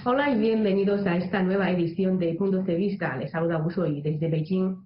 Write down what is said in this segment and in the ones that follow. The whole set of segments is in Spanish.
Hola y bienvenidos a esta nueva edición de Puntos de Vista. Les saluda Wu Shuyi desde Beijing.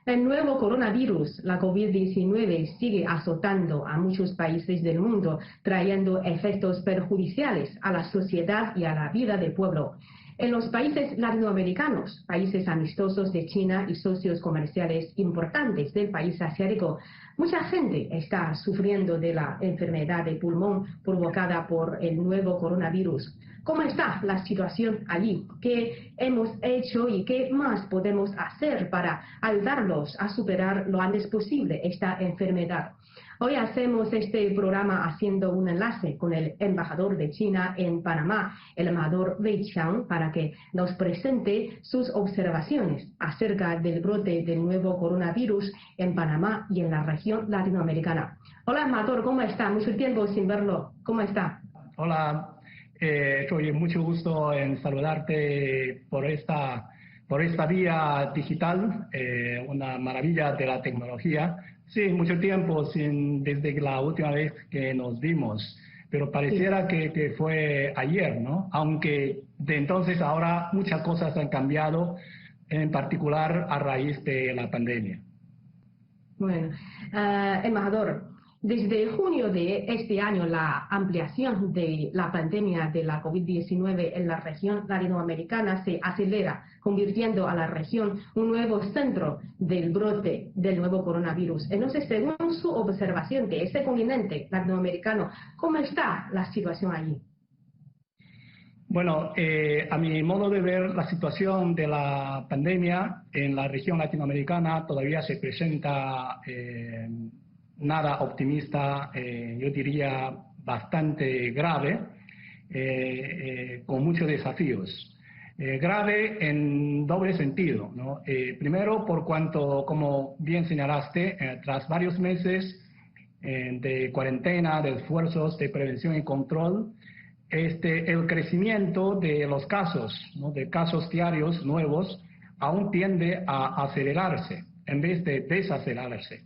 El nuevo coronavirus, la COVID-19, sigue azotando a muchos países del mundo, trayendo efectos perjudiciales a la sociedad y a la vida del pueblo. En los países latinoamericanos, países amistosos de China y socios comerciales importantes del país asiático, mucha gente está sufriendo de la enfermedad de pulmón provocada por el nuevo coronavirus. ¿Cómo está la situación allí? ¿Qué hemos hecho y qué más podemos hacer para ayudarlos a superar lo antes posible esta enfermedad? Hoy hacemos este programa haciendo un enlace con el embajador de China en Panamá, el embajador Wei Qiang, para que nos presente sus observaciones acerca del brote del nuevo coronavirus en Panamá y en la región latinoamericana. Hola, embajador, ¿cómo está? Mucho tiempo sin verlo. ¿Cómo está? Hola, Roy, mucho gusto en saludarte por esta vía digital, una maravilla de la tecnología. Sí, mucho tiempo desde la última vez que nos vimos, pero pareciera que fue ayer, ¿no? Aunque de entonces ahora muchas cosas han cambiado, en particular a raíz de la pandemia. Bueno, embajador, desde junio de este año, la ampliación de la pandemia de la COVID-19 en la región latinoamericana se acelera, convirtiendo a la región un nuevo centro del brote del nuevo coronavirus. Entonces, según su observación de ese continente latinoamericano, ¿cómo está la situación allí? Bueno, a mi modo de ver, la situación de la pandemia en la región latinoamericana todavía se presenta nada optimista, yo diría bastante grave, con muchos desafíos. Grave en doble sentido, ¿no? Primero, por cuanto, como bien señalaste, tras varios meses de cuarentena, de esfuerzos de prevención y control, el crecimiento de los casos, ¿no? De casos diarios nuevos, aún tiende a acelerarse en vez de desacelerarse.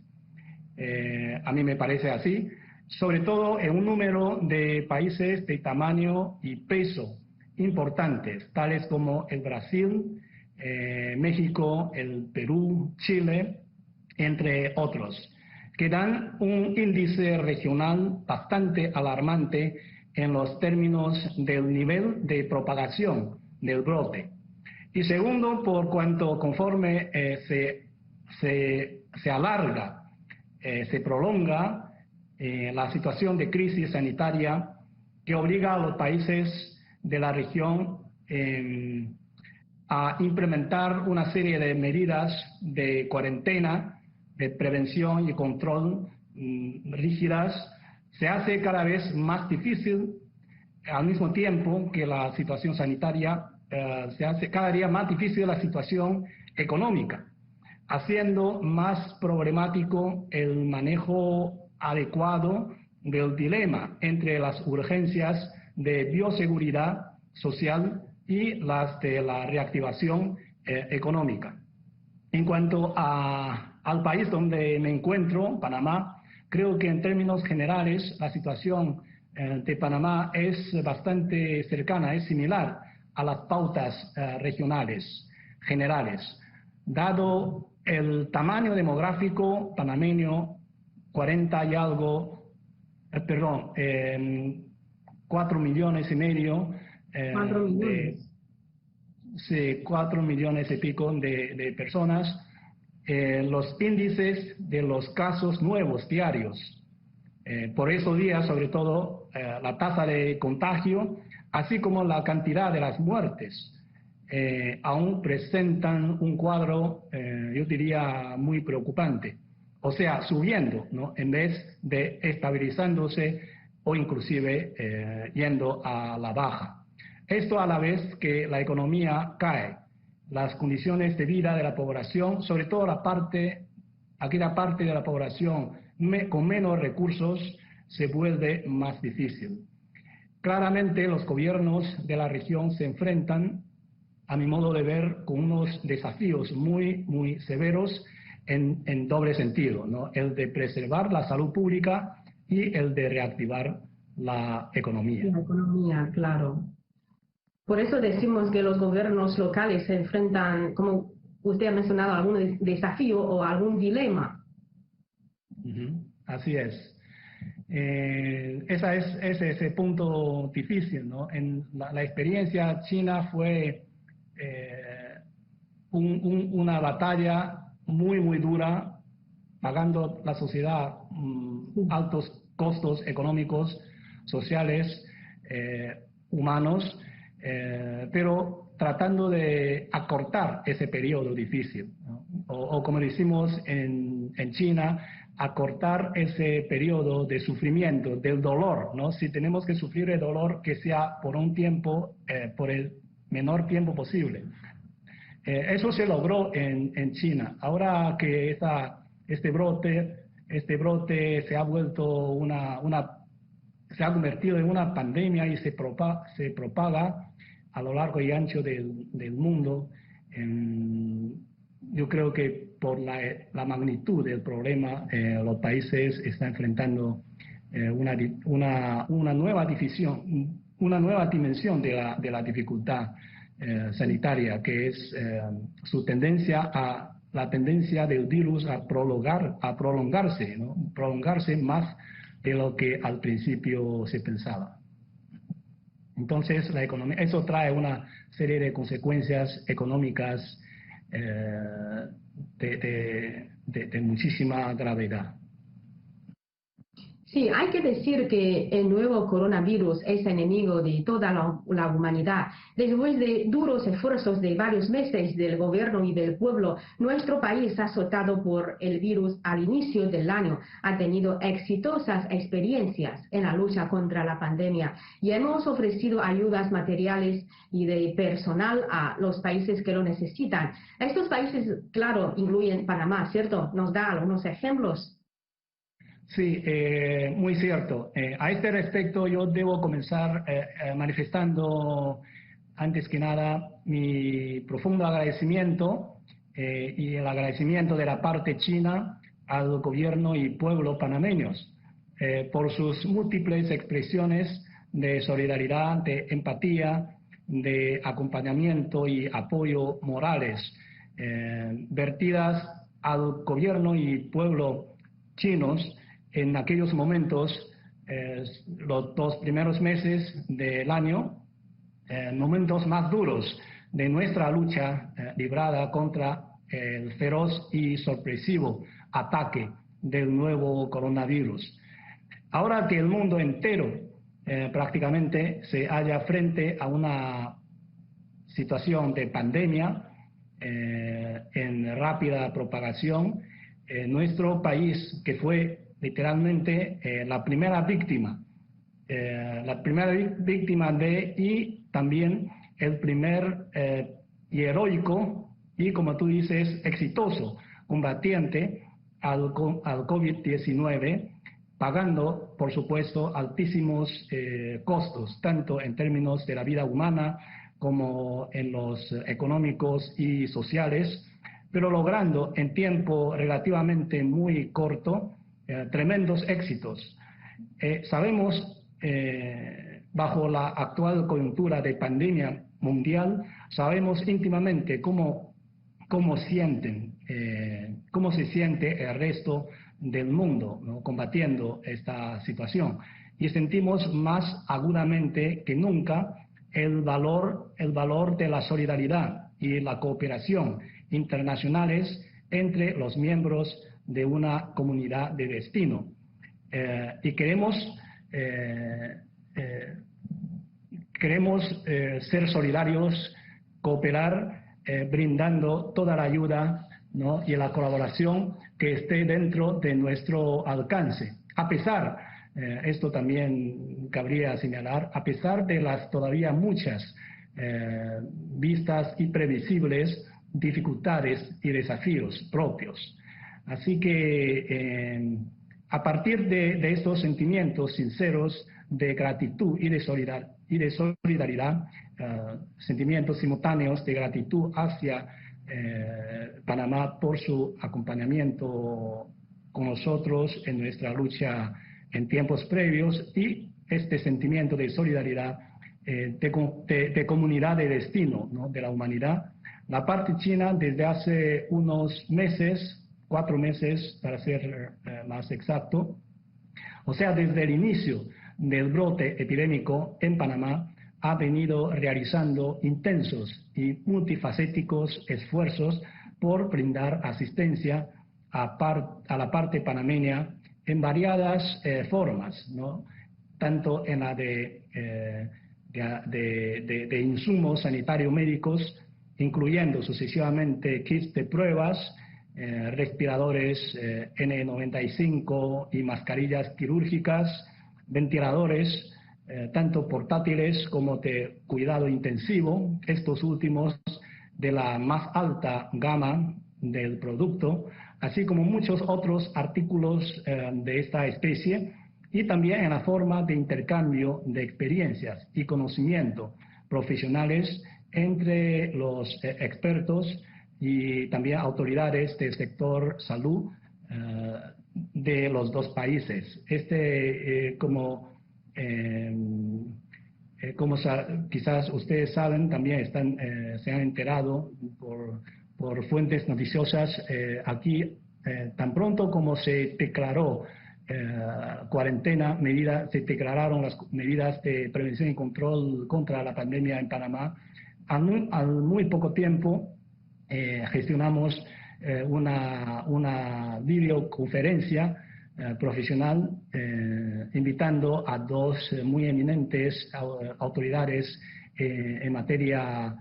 A mí me parece así, sobre todo en un número de países de tamaño y peso importantes, tales como el Brasil, México, el Perú, Chile, entre otros, que dan un índice regional bastante alarmante en los términos del nivel de propagación del brote. Y segundo, por cuanto conforme se alarga, se prolonga la situación de crisis sanitaria que obliga a los países de la región a implementar una serie de medidas de cuarentena, de prevención y control rígidas, se hace cada vez más difícil, al mismo tiempo que la situación sanitaria, se hace cada día más difícil la situación económica, haciendo más problemático el manejo adecuado del dilema entre las urgencias de bioseguridad social y las de la reactivación económica. En cuanto al país donde me encuentro, Panamá, creo que en términos generales la situación de Panamá es bastante cercana, es similar a las pautas regionales generales. Dado el tamaño demográfico panameño, 40 y algo, 4 millones y medio, 4 millones. 4 millones y pico de personas, los índices de los casos nuevos diarios, por esos días, sobre todo la tasa de contagio, así como la cantidad de las muertes, aún presentan un cuadro, yo diría, muy preocupante. O sea, subiendo, ¿no? En vez de estabilizándose o inclusive yendo a la baja. Esto a la vez que la economía cae, las condiciones de vida de la población, sobre todo aquella parte de la población con menos recursos, se vuelve más difícil. Claramente los gobiernos de la región se enfrentan, a mi modo de ver, con unos desafíos muy, muy severos en doble sentido, ¿no? El de preservar la salud pública y el de reactivar la economía. La economía, claro. Por eso decimos que los gobiernos locales se enfrentan, como usted ha mencionado, a algún desafío o algún dilema. Así es. Ese es el punto difícil, ¿no? En la experiencia china fue una batalla muy dura, pagando la sociedad altos costos económicos, sociales, humanos, pero tratando de acortar ese periodo difícil, ¿no? O como decimos en China, acortar ese periodo de sufrimiento, del dolor, ¿no? Si tenemos que sufrir el dolor, que sea por un tiempo, por el menor tiempo posible. Eso se logró en China. Ahora que este brote se ha vuelto se ha convertido en una pandemia y se propaga a lo largo y ancho del mundo. Yo creo que por la magnitud del problema, los países están enfrentando una nueva dimensión de la dificultad sanitaria, que es la tendencia del virus a prolongarse, ¿no? Prolongarse más de lo que al principio se pensaba. Entonces, eso trae una serie de consecuencias económicas de muchísima gravedad. Sí, hay que decir que el nuevo coronavirus es enemigo de toda la humanidad. Después de duros esfuerzos de varios meses del gobierno y del pueblo, nuestro país, azotado por el virus al inicio del año, ha tenido exitosas experiencias en la lucha contra la pandemia y hemos ofrecido ayudas materiales y de personal a los países que lo necesitan. Estos países, claro, incluyen Panamá, ¿cierto? ¿Nos da algunos ejemplos? Sí, muy cierto. A este respecto yo debo comenzar manifestando antes que nada mi profundo agradecimiento y el agradecimiento de la parte china al gobierno y pueblo panameños por sus múltiples expresiones de solidaridad, de empatía, de acompañamiento y apoyo morales vertidas al gobierno y pueblo chinos en aquellos momentos, los 2 primeros meses del año, momentos más duros de nuestra lucha librada contra el feroz y sorpresivo ataque del nuevo coronavirus. Ahora que el mundo entero prácticamente se halla frente a una situación de pandemia en rápida propagación, nuestro país, que fue literalmente la primera víctima y también el primer y heroico y, como tú dices, exitoso combatiente al COVID-19, pagando, por supuesto, altísimos costos, tanto en términos de la vida humana como en los económicos y sociales, pero logrando en tiempo relativamente muy corto tremendos éxitos. Sabemos, bajo la actual coyuntura de pandemia mundial, sabemos íntimamente cómo se siente el resto del mundo, ¿no?, combatiendo esta situación. Y sentimos más agudamente que nunca el valor de la solidaridad y la cooperación internacionales entre los miembros de una comunidad de destino. Y queremos ser solidarios, cooperar, brindando toda la ayuda, ¿no?, y la colaboración que esté dentro de nuestro alcance. A pesar, esto también cabría señalar, a pesar de las todavía muchas vistas y previsibles dificultades y desafíos propios. Así que a partir de estos sentimientos sinceros de gratitud y de solidaridad, sentimientos simultáneos de gratitud hacia Panamá por su acompañamiento con nosotros en nuestra lucha en tiempos previos, y este sentimiento de solidaridad de comunidad de destino, ¿no?, de la humanidad. La parte china desde hace unos meses, 4 meses para ser más exacto, o sea, desde el inicio del brote epidémico en Panamá, ha venido realizando intensos y multifacéticos esfuerzos por brindar asistencia a la parte panameña en variadas formas, ¿no?, tanto en la de insumos sanitarios médicos, incluyendo sucesivamente kits de pruebas, respiradores N95 y mascarillas quirúrgicas, ventiladores, tanto portátiles como de cuidado intensivo, estos últimos de la más alta gama del producto, así como muchos otros artículos de esta especie, y también en la forma de intercambio de experiencias y conocimiento profesionales entre los expertos y también autoridades del sector salud de los dos países. Como quizás ustedes saben, también se han enterado por fuentes noticiosas aquí, tan pronto como se declaró cuarentena, se declararon las medidas de prevención y control contra la pandemia en Panamá. Al muy poco tiempo gestionamos una videoconferencia profesional invitando a 2 muy eminentes autoridades en materia,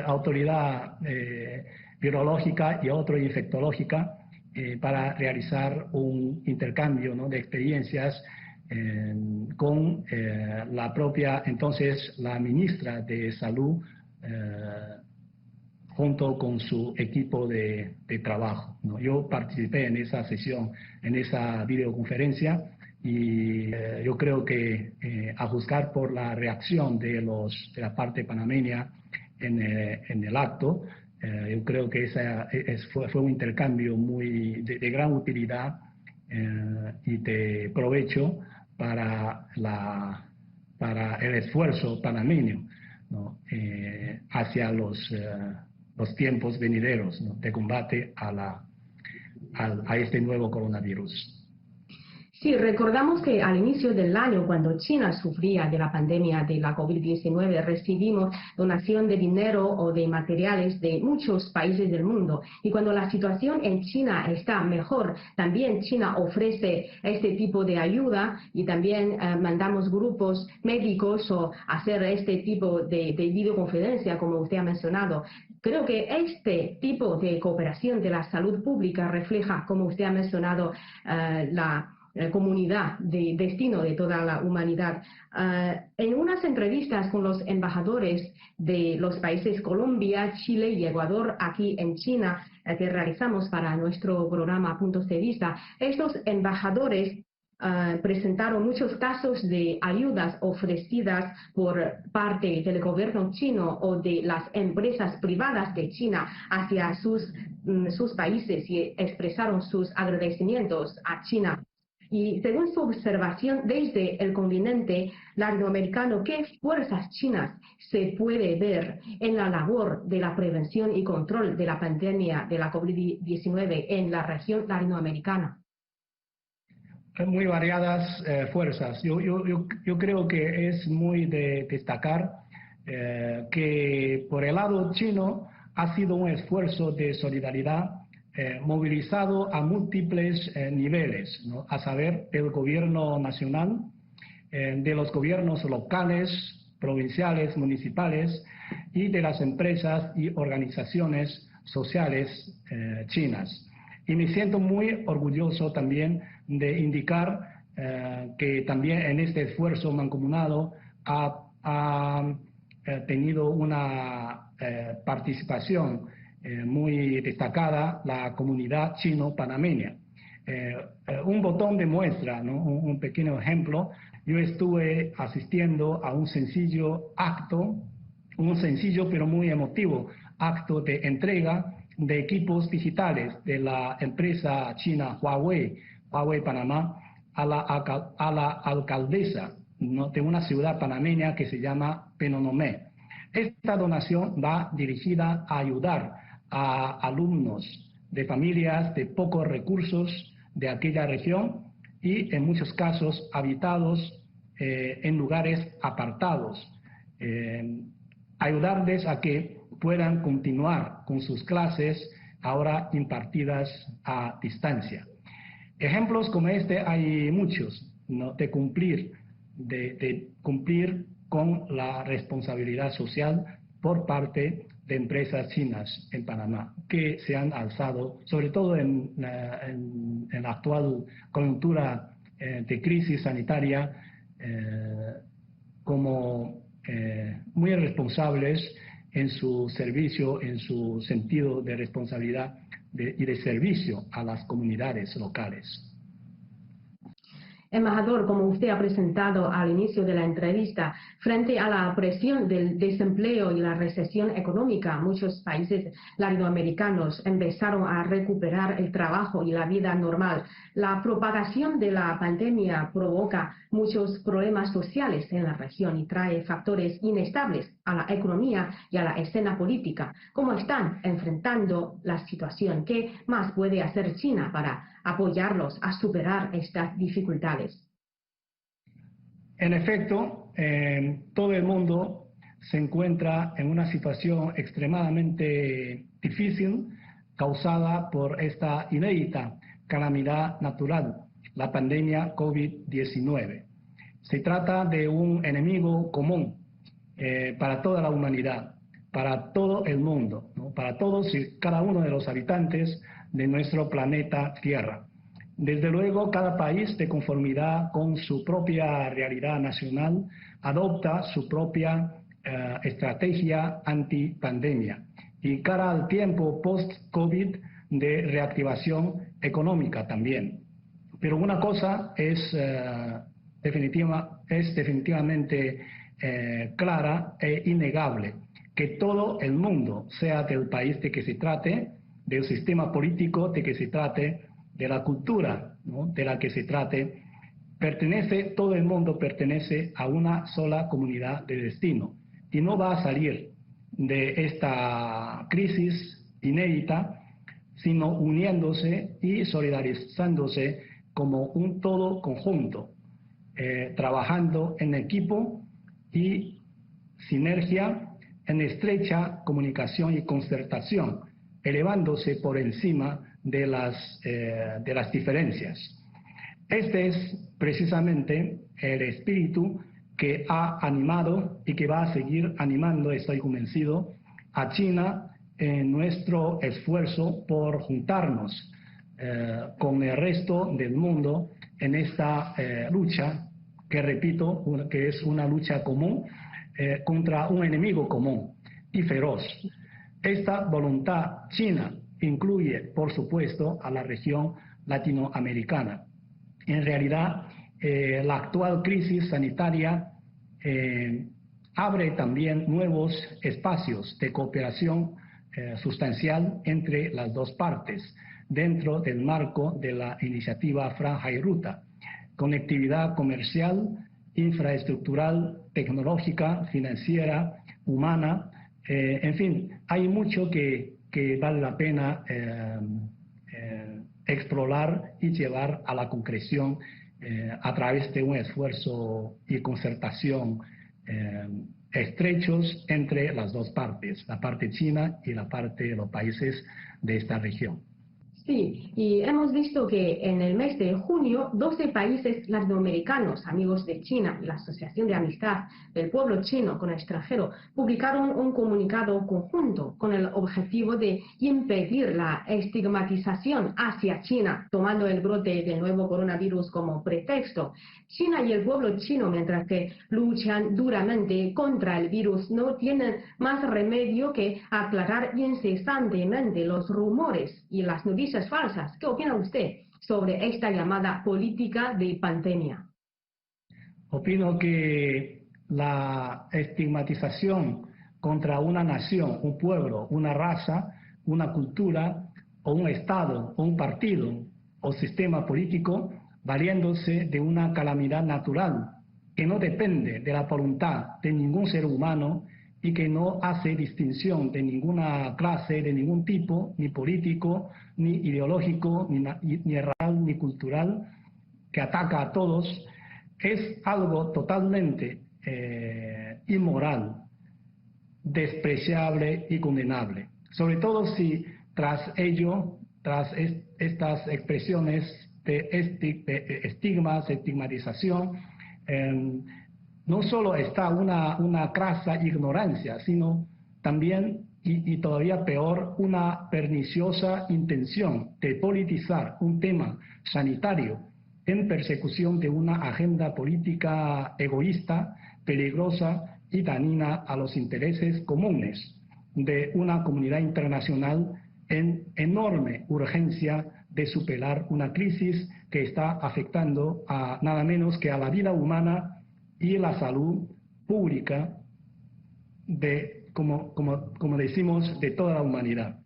autoridad virológica y otro infectológica, para realizar un intercambio, ¿no?, de experiencias con la propia, entonces, la ministra de Salud, junto con su equipo de trabajo, ¿no? Yo participé en esa sesión, en esa videoconferencia, y yo creo que a juzgar por la reacción de la parte panameña en el acto, yo creo que fue un intercambio de gran utilidad y de provecho para el esfuerzo panameño, ¿no?, hacia los tiempos venideros, ¿no?, de combate a este nuevo coronavirus. Sí, recordamos que al inicio del año, cuando China sufría de la pandemia de la COVID-19, recibimos donación de dinero o de materiales de muchos países del mundo. Y cuando la situación en China está mejor, también China ofrece este tipo de ayuda, y también mandamos grupos médicos o hacer este tipo de videoconferencia, como usted ha mencionado. Creo que este tipo de cooperación de la salud pública refleja, como usted ha mencionado, la comunidad de destino de toda la humanidad. En unas entrevistas con los embajadores de los países Colombia, Chile y Ecuador aquí en China, que realizamos para nuestro programa Puntos de Vista, estos embajadores presentaron muchos casos de ayudas ofrecidas por parte del gobierno chino o de las empresas privadas de China hacia sus países, y expresaron sus agradecimientos a China. Y según su observación desde el continente latinoamericano, ¿qué fuerzas chinas se puede ver en la labor de la prevención y control de la pandemia de la COVID-19 en la región latinoamericana? Muy variadas fuerzas. Yo creo que es muy de destacar que por el lado chino ha sido un esfuerzo de solidaridad movilizado a múltiples niveles, ¿no?, a saber, del gobierno nacional, de los gobiernos locales, provinciales, municipales, y de las empresas y organizaciones sociales chinas. Y me siento muy orgulloso también de indicar que también en este esfuerzo mancomunado ha tenido una participación muy destacada la comunidad chino-panameña. Un botón de muestra, ¿no?, un pequeño ejemplo. Yo estuve asistiendo a un sencillo pero muy emotivo acto de entrega de equipos digitales de la empresa china Huawei Panamá, a la alcaldesa, ¿no?, de una ciudad panameña que se llama Penonomé. Esta donación va dirigida a ayudar a alumnos de familias de pocos recursos de aquella región y en muchos casos habitados en lugares apartados. Ayudarles a que puedan continuar con sus clases ahora impartidas a distancia. Ejemplos como este hay muchos, ¿no?, de cumplir con la responsabilidad social por parte de empresas chinas en Panamá, que se han alzado, sobre todo en la actual coyuntura de crisis sanitaria, como muy responsables en su servicio, en su sentido de responsabilidad y de servicio a las comunidades locales. Embajador, como usted ha presentado al inicio de la entrevista, frente a la presión del desempleo y la recesión económica, muchos países latinoamericanos empezaron a recuperar el trabajo y la vida normal. La propagación de la pandemia provoca muchos problemas sociales en la región y trae factores inestables a la economía y a la escena política. ¿Cómo están enfrentando la situación? ¿Qué más puede hacer China para apoyarlos a superar estas dificultades? En efecto, todo el mundo se encuentra en una situación extremadamente difícil causada por esta inédita calamidad natural, la pandemia COVID-19. Se trata de un enemigo común para toda la humanidad, para todo el mundo, ¿no?, para todos y cada uno de los habitantes de nuestro planeta Tierra. Desde luego, cada país, de conformidad con su propia realidad nacional, adopta su propia estrategia antipandemia y cara al tiempo post-COVID de reactivación económica también. Pero una cosa es definitivamente clara e innegable, que todo el mundo, sea del país de que se trate, del sistema político de que se trate, de la cultura, ¿no?, de la que se trate, todo el mundo pertenece a una sola comunidad de destino y no va a salir de esta crisis inédita sino uniéndose y solidarizándose como un todo conjunto, trabajando en equipo y sinergia, en estrecha comunicación y concertación, elevándose por encima de las diferencias. Este es precisamente el espíritu que ha animado y que va a seguir animando, estoy convencido, a China en nuestro esfuerzo por juntarnos con el resto del mundo en esta lucha, que repito, que es una lucha común contra un enemigo común y feroz. Esta voluntad china incluye, por supuesto, a la región latinoamericana. En realidad, la actual crisis sanitaria abre también nuevos espacios de cooperación sustancial entre las dos partes, dentro del marco de la iniciativa Franja y Ruta, conectividad comercial, infraestructural, tecnológica, financiera, humana, en fin, hay mucho que vale la pena explorar y llevar a la concreción a través de un esfuerzo y concertación estrechos entre las dos partes, la parte china y la parte de los países de esta región. Sí, y hemos visto que en el mes de junio 12 países latinoamericanos, amigos de China y la Asociación de Amistad del Pueblo Chino con el Extranjero, publicaron un comunicado conjunto con el objetivo de impedir la estigmatización hacia China, tomando el brote del nuevo coronavirus como pretexto. China y el pueblo chino, mientras que luchan duramente contra el virus, no tienen más remedio que aclarar incesantemente los rumores y las noticias falsas. ¿Qué opina usted sobre esta llamada política de pandemia? Opino que la estigmatización contra una nación, un pueblo, una raza, una cultura o un estado o un partido o sistema político valiéndose de una calamidad natural que no depende de la voluntad de ningún ser humano y que no hace distinción de ninguna clase, de ningún tipo, ni político, ni ideológico, ni racial, ni cultural, que ataca a todos, es algo totalmente inmoral, despreciable y condenable. Sobre todo si tras ello, tras estas expresiones de estigmas, estigmatización, no solo está una crasa ignorancia, sino también, y todavía peor, una perniciosa intención de politizar un tema sanitario en persecución de una agenda política egoísta, peligrosa y dañina a los intereses comunes de una comunidad internacional en enorme urgencia de superar una crisis que está afectando a nada menos que a la vida humana y la salud pública como decimos, de toda la humanidad.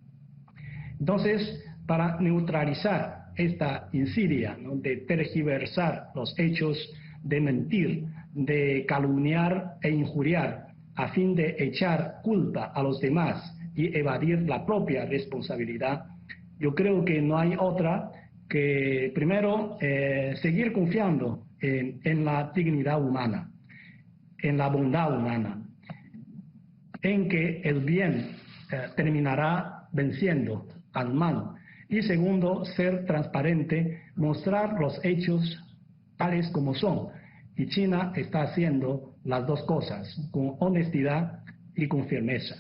Entonces, para neutralizar esta insidia, ¿no?, de tergiversar los hechos, de mentir, de calumniar e injuriar, a fin de echar culpa a los demás y evadir la propia responsabilidad, yo creo que no hay otra que, primero, seguir confiando en la dignidad humana, en la bondad humana, en que el bien terminará venciendo al mal. Y segundo, ser transparente, mostrar los hechos tales como son. Y China está haciendo las dos cosas, con honestidad y con firmeza.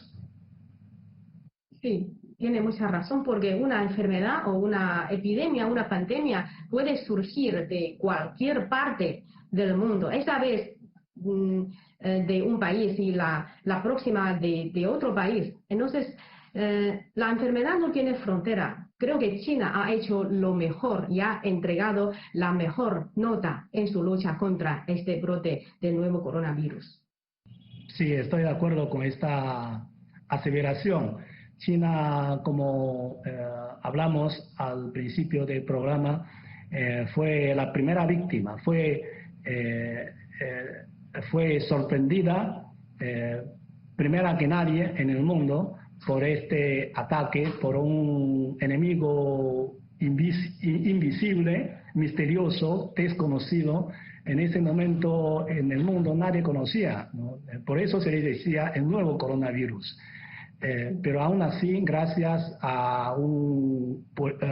Sí, tiene mucha razón, porque una enfermedad o una epidemia, una pandemia puede surgir de cualquier parte del mundo. Esta vez de un país y la próxima de otro país. Entonces, la enfermedad no tiene frontera. Creo que China ha hecho lo mejor y ha entregado la mejor nota en su lucha contra este brote del nuevo coronavirus. Sí, estoy de acuerdo con esta aseveración. China, como hablamos al principio del programa, fue la primera víctima, fue sorprendida, primera que nadie en el mundo, por este ataque, por un enemigo invisible, misterioso, desconocido. En ese momento en el mundo nadie conocía, ¿no? Por eso se le decía el nuevo coronavirus. Pero aún así, gracias a un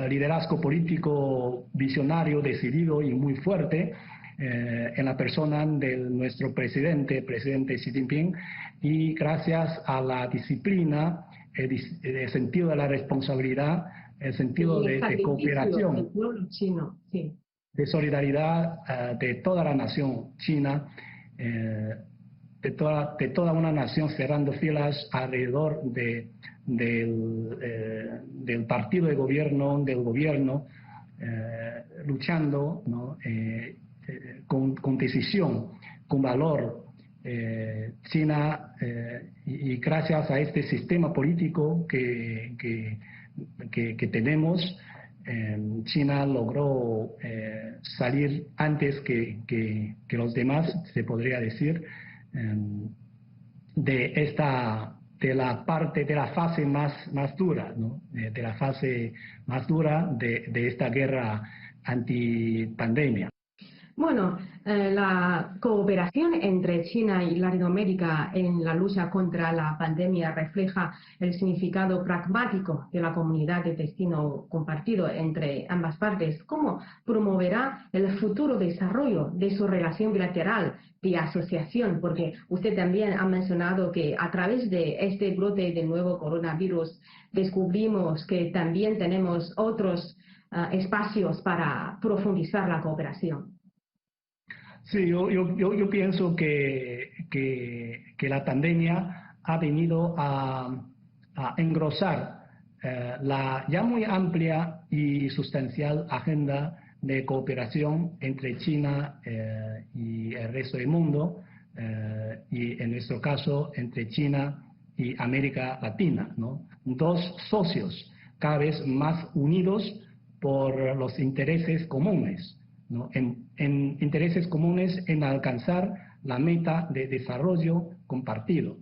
liderazgo político visionario, decidido y muy fuerte, en la persona de nuestro presidente Xi Jinping, y gracias a la disciplina, el sentido de la responsabilidad, el sentido de cooperación, del pueblo chino, sí, de solidaridad de toda la nación china, de toda una nación cerrando filas alrededor del partido de gobierno, del gobierno, luchando, ¿no?, con decisión, con valor. China, y gracias a este sistema político que tenemos, China logró salir antes que los demás, se podría decir, de la fase más dura, ¿no?, de la fase más dura de esta guerra antipandemia. Bueno, la cooperación entre China y Latinoamérica en la lucha contra la pandemia refleja el significado pragmático de la comunidad de destino compartido entre ambas partes. ¿Cómo promoverá el futuro desarrollo de su relación bilateral de asociación? Porque usted también ha mencionado que a través de este brote del nuevo coronavirus descubrimos que también tenemos otros espacios para profundizar la cooperación. Sí, yo pienso que la pandemia ha venido a engrosar la ya muy amplia y sustancial agenda de cooperación entre China y el resto del mundo, y en nuestro caso entre China y América Latina, ¿no? Dos socios cada vez más unidos por los intereses comunes ¿no? en intereses comunes en alcanzar la meta de desarrollo compartido.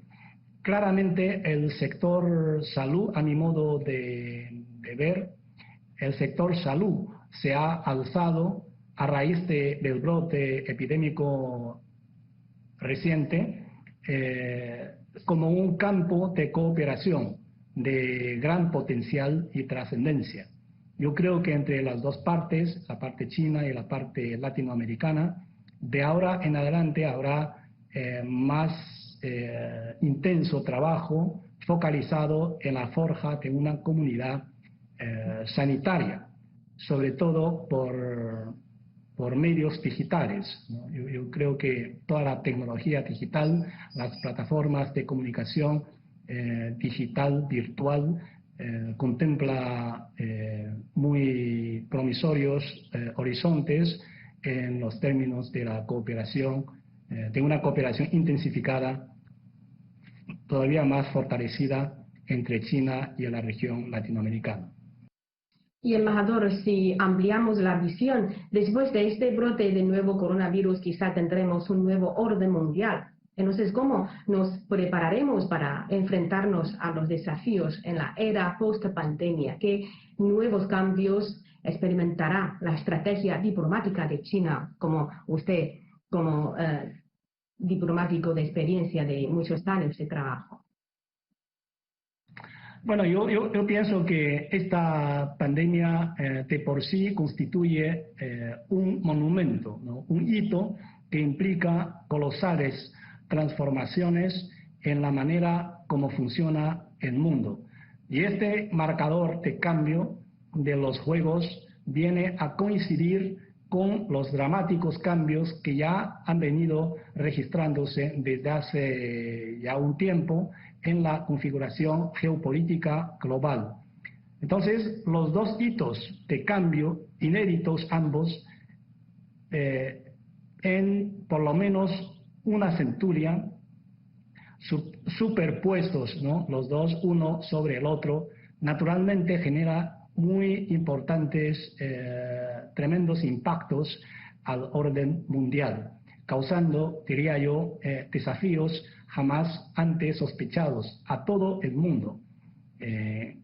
Claramente el sector salud, a mi modo de ver, el sector salud se ha alzado a raíz del brote epidémico reciente como un campo de cooperación de gran potencial y trascendencia. Yo creo que entre las dos partes, la parte china y la parte latinoamericana, de ahora en adelante habrá más intenso trabajo focalizado en la forja de una comunidad sanitaria, sobre todo por medios digitales, ¿no? Yo creo que toda la tecnología digital, las plataformas de comunicación digital, virtual, contempla muy promisorios horizontes en los términos de la cooperación, de una cooperación intensificada, todavía más fortalecida entre China y la región latinoamericana. Y embajador, si ampliamos la visión, después de este brote de nuevo coronavirus, quizá tendremos un nuevo orden mundial. Entonces, ¿cómo nos prepararemos para enfrentarnos a los desafíos en la era post-pandemia? ¿Qué nuevos cambios experimentará la estrategia diplomática de China, como usted, como diplomático de experiencia de muchos años de trabajo? Bueno, yo pienso que esta pandemia de por sí constituye un monumento, ¿no? Un hito que implica colosales transformaciones en la manera como funciona el mundo. Y este marcador de cambio de los juegos viene a coincidir con los dramáticos cambios que ya han venido registrándose desde hace ya un tiempo en la configuración geopolítica global. Entonces, los dos hitos de cambio, inéditos ambos, en por lo menos una centuria, superpuestos, ¿no? Los dos uno sobre el otro, naturalmente genera muy importantes, tremendos impactos al orden mundial, causando, diría yo, desafíos jamás antes sospechados a todo el mundo.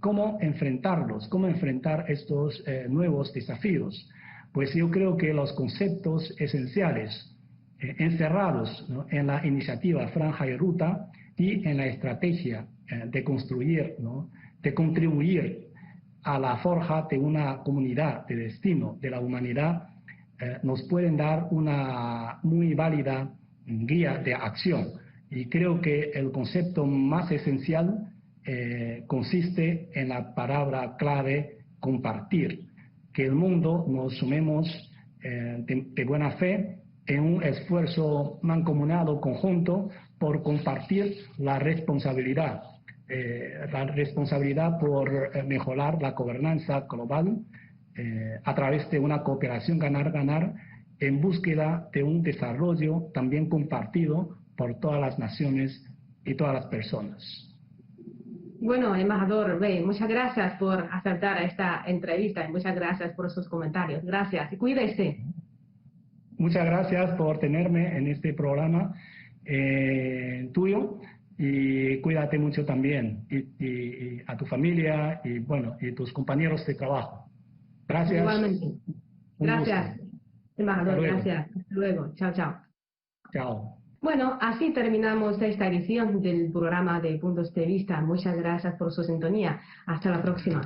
¿Cómo enfrentarlos? ¿Cómo enfrentar estos nuevos desafíos? Pues yo creo que los conceptos esenciales encerrados, ¿no?, en la iniciativa Franja y Ruta y en la estrategia de construir, ¿no?, de contribuir a la forja de una comunidad de destino de la humanidad, nos pueden dar una muy válida guía de acción. Y creo que el concepto más esencial consiste en la palabra clave compartir, que el mundo nos sumemos de buena fe en un esfuerzo mancomunado conjunto por compartir la responsabilidad por mejorar la gobernanza global a través de una cooperación ganar-ganar en búsqueda de un desarrollo también compartido por todas las naciones y todas las personas. Bueno, embajador, muchas gracias por aceptar esta entrevista y muchas gracias por sus comentarios. Gracias y cuídese. Muchas gracias por tenerme en este programa tuyo, y cuídate mucho también y a tu familia y bueno, y tus compañeros de trabajo. Gracias. Igualmente. Gracias, embajador. Gracias. Hasta luego. Chao, chao. Chao. Bueno, así terminamos esta edición del programa de Puntos de Vista. Muchas gracias por su sintonía. Hasta la próxima.